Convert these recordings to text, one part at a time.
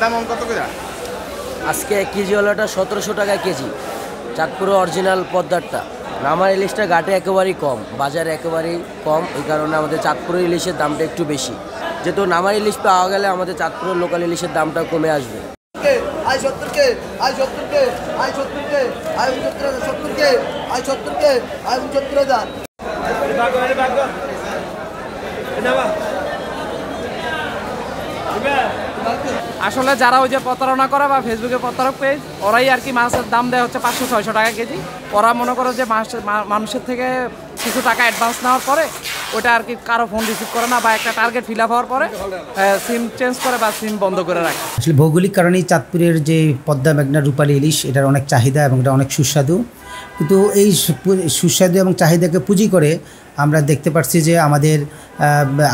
দাম কত করে? আজকে 1 কেজি ওলাটা 1700 টাকা কেজি, চাঁদপুরে অরিজিনাল পদ্মারটা। নামার ইলিশটা ঘাটে একেবারেই কম, বাজারে একেবারেই কম, এই কারণে আমাদের চাঁদপুরের ইলিশের দামটা একটু বেশি। যেহেতু নামার ইলিশ পাওয়া গেলে আমাদের চাঁদপুরের লোকাল ইলিশের দামটা কমে আসবে। I 70 K, I 70 K, I 70 K, I 70 K, I 70 K, I 70,000। আসলে যারা ওই যে প্রতারণা করে বা ফেসবুকে প্রতারক পেজ, ওরাই আর কি মাছের দাম দেয় হচ্ছে 500-600 টাকা কেজি। ওরা মনে করে যে মানুষের থেকে কিছু টাকা অ্যাডভান্স নেওয়ার পরে ওটা আর কি কারো ফোন রিসিভ করে না, বা একটা টার্গেট ফিল আপ হওয়ার পরে সিম চেঞ্জ করে বা সিম বন্ধ করে রাখে। আসলে ভৌগোলিক কারণেই চাঁদপুরের যে পদ্মা মেঘনা রূপালী ইলিশ, এটার অনেক চাহিদা এবং এটা অনেক সুস্বাদু। কিন্তু এই সুস্বাদু এবং চাহিদাকে পুঁজি করে আমরা দেখতে পাচ্ছি যে আমাদের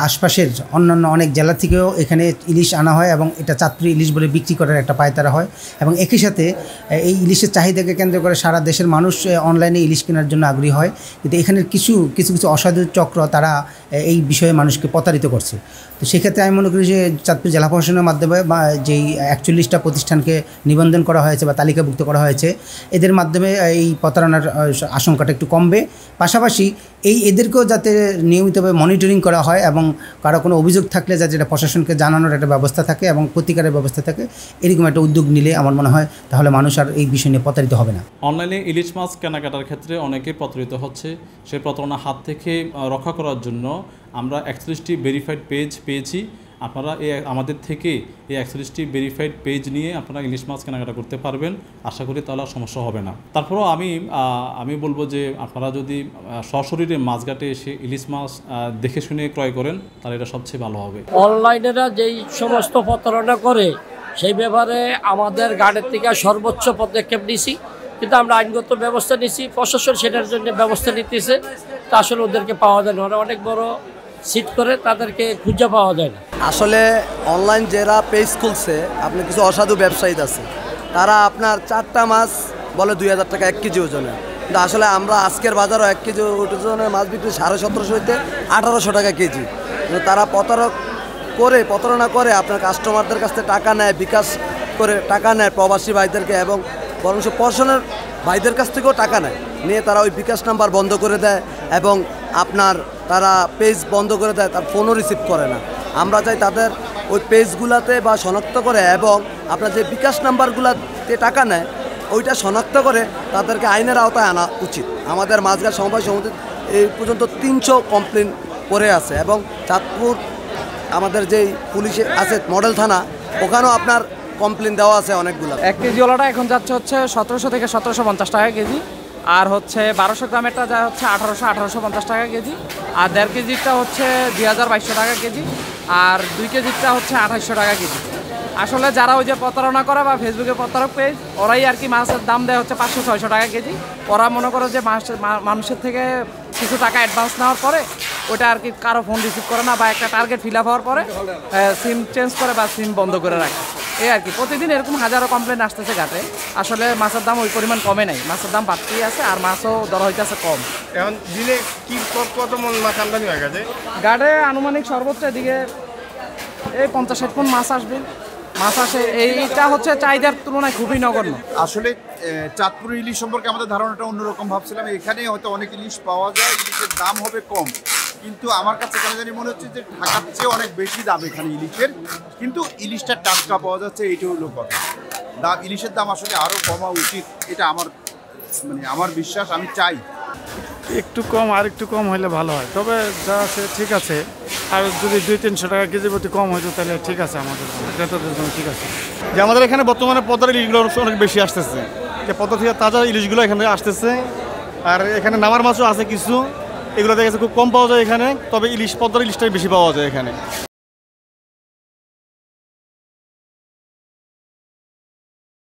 আশপাশের অন্যান্য অনেক জেলা থেকেও এখানে ইলিশ আনা হয় এবং এটা চাঁদপুরি ইলিশ বলে বিক্রি করার একটা পায়তারা হয়। এবং একই সাথে এই ইলিশের চাহিদাকে কেন্দ্র করে সারা দেশের মানুষ অনলাইনে ইলিশ কেনার জন্য আগ্রহী হয়। কিন্তু এখানের কিছু অসাধু চক্র তারা এই বিষয়ে মানুষকে প্রতারিত করছে। তো সেক্ষেত্রে আমি মনে করি যে চাঁদপুর জেলা প্রশাসনের মাধ্যমে বা যেই 41টা প্রতিষ্ঠানকে নিবন্ধন করা হয়েছে বা তালিকাভুক্ত করা হয়েছে, এদের মাধ্যমে এই প্রতারণার আশঙ্কাটা একটু কমবে। পাশাপাশি এদেরকেও যাতে নিয়মিতভাবে মনিটরিং করা হয় এবং কারো কোনো অভিযোগ থাকলে যাতে এটা প্রশাসনকে জানানোর একটা ব্যবস্থা থাকে এবং প্রতিকারের ব্যবস্থা থাকে, এরকম একটা উদ্যোগ নিলে আমার মনে হয় তাহলে মানুষ আর এই বিষয় নিয়ে প্রতারিত হবে না। অনলাইনে ইলিশ মাছ কেনাকাটার ক্ষেত্রে অনেকে প্রতারিত হচ্ছে। সেই প্রতারণার হাত থেকে রক্ষা করার জন্য আমরা 41টি ভেরিফাইড পেজ পেয়েছি। আপনারা আমাদের থেকে এই 41টি ভেরিফাইড পেজ নিয়ে আপনারা ইলিশ মাছ কেনাকাটা করতে পারবেন। আশা করি তাহলে সমস্যা হবে না। তারপরেও আমি বলবো যে আপনারা যদি সশরীরে মাছঘাটে এসে ইলিশ মাছ দেখে শুনে ক্রয় করেন তাহলে এটা সবচেয়ে ভালো হবে। অনলাইনেরা যেই সমস্ত প্রতারণা করে সেই ব্যাপারে আমাদের গার্ডের থেকে সর্বোচ্চ পদক্ষেপ নিছি, কিন্তু আমরা আইনগত ব্যবস্থা নিছি, প্রশাসন সেটার জন্য ব্যবস্থা নিতেছে। তা আসলে ওদেরকে পাওয়া যায় না, ওরা অনেক বড় সিট করে, তাদেরকে খুঁজে পাওয়া যায় না। আসলে অনলাইন যারা পেজ খুলছে, আপনি কিছু অসাধু ব্যবসায়ী আছে, তারা আপনার 4টা মাছ বলে 2000 টাকা 1 কেজি ওজনে। কিন্তু আসলে আমরা আজকের বাজারও 1 কেজি ওজনের মাছ বিক্রি 1750 হইতে 1800 টাকা কেজি। কিন্তু তারা প্রতারণা করে আপনার কাস্টমারদের কাছ থেকে টাকা নেয়, বিকাশ করে টাকা নেয় প্রবাসী ভাইদেরকে, এবং বরং প্রশাসনের ভাইদের কাছ থেকেও টাকা নেয়, নিয়ে তারা ওই বিকাশ নাম্বার বন্ধ করে দেয় এবং তারা পেজ বন্ধ করে দেয়, তার ফোনও রিসিভ করে না। আমরা চাই তাদের ওই পেজগুলোতে বা শনাক্ত করে এবং আপনার যে বিকাশ নাম্বারগুলোতে টাকা নেয় ওইটা শনাক্ত করে তাদেরকে আইনের আওতায় আনা উচিত। আমাদের মাছঘাট সমবায় সমিতি এই পর্যন্ত 300 কমপ্লেন করে আছে, এবং চাঁদপুর আমাদের যেই পুলিশে আছে মডেল থানা, ওখানেও আপনার কমপ্লেন দেওয়া আছে অনেকগুলো। 1 কেজি ওলাটা এখন যাচ্ছে হচ্ছে 1700 থেকে 1750 টাকা কেজি, আর হচ্ছে 1200 গ্রামেরটা যা হচ্ছে 1850 টাকা কেজি, আর 1.5 কেজিটা হচ্ছে 2200 টাকা কেজি, আর 2 কেজিটা হচ্ছে 2800 টাকা কেজি। আসলে যারা ওই যে প্রতারণা করে বা ফেসবুকে প্রতারক পেজ, ওরাই আর কি মাছের দাম দেয় হচ্ছে 500-600 টাকা কেজি। ওরা মনে করে যে মানুষের থেকে কিছু টাকা অ্যাডভান্স নেওয়ার পরে ওটা আর কি কারো ফোন রিসিভ করে না, বা একটা টার্গেট ফিল আপ হওয়ার পরে সিম চেঞ্জ করে বা সিম বন্ধ করে রাখে। এই আর কি প্রতিদিন এরকম হাজারো কমপ্লেন আসতেছে ঘাটে। আসলে মাছের দাম ওই পরিমাণ কমে নাই, মাছের দাম বাড়তেই আছে, আর মাছও ধরা হইতেছে কম। এখন দিনে কত মন মাছ আমদানি হয়ে গেছে? ঘাটে আনুমানিক সর্বোচ্চ এদিকে এই 50-60 মণ মাছ আসবে, মাছ আসে। এইটা হচ্ছে চাহিদার তুলনায় খুবই নগণ্য। আসলে চাঁদপুর ইলিশ সম্পর্কে আমাদের ধারণাটা অন্যরকম ভাবছিলাম। এখানে হয়তো অনেক ইলিশ পাওয়া যায়, ইলিশের দাম হবে কম, কিন্তু আমার কাছে কেন জানি মনে হচ্ছে যে ঢাকার চেয়ে অনেক বেশি দাম এখানে ইলিশের, কিন্তু ইলিশটা টাটকা পাওয়া যাচ্ছে, এইটা হলো কথা। ইলিশের দাম আসলে আরও কমা উচিত, এটা আমার বিশ্বাস, আমি চাই একটু কম, আর একটু কম হলে ভালো হয়। তবে যা আছে ঠিক আছে, আর যদি 200-300 টাকা কেজি প্রতি কম হইতো তাহলে ঠিক আছে, আমাদের ক্রেতাদের জন্য ঠিক আছে। যে আমাদের এখানে বর্তমানে পদ্মার ইলিশগুলো অনেক বেশি আসতেছে, যে পদ্মা থেকে তাজা ইলিশগুলো এখানে আসতেছে, আর এখানে নামার মাছও আছে কিছু, এগুলো দেখেছে খুব কম পাওয়া যায় এখানে, তবে পদ্মার ইলিশটাই বেশি পাওয়া যায় এখানে।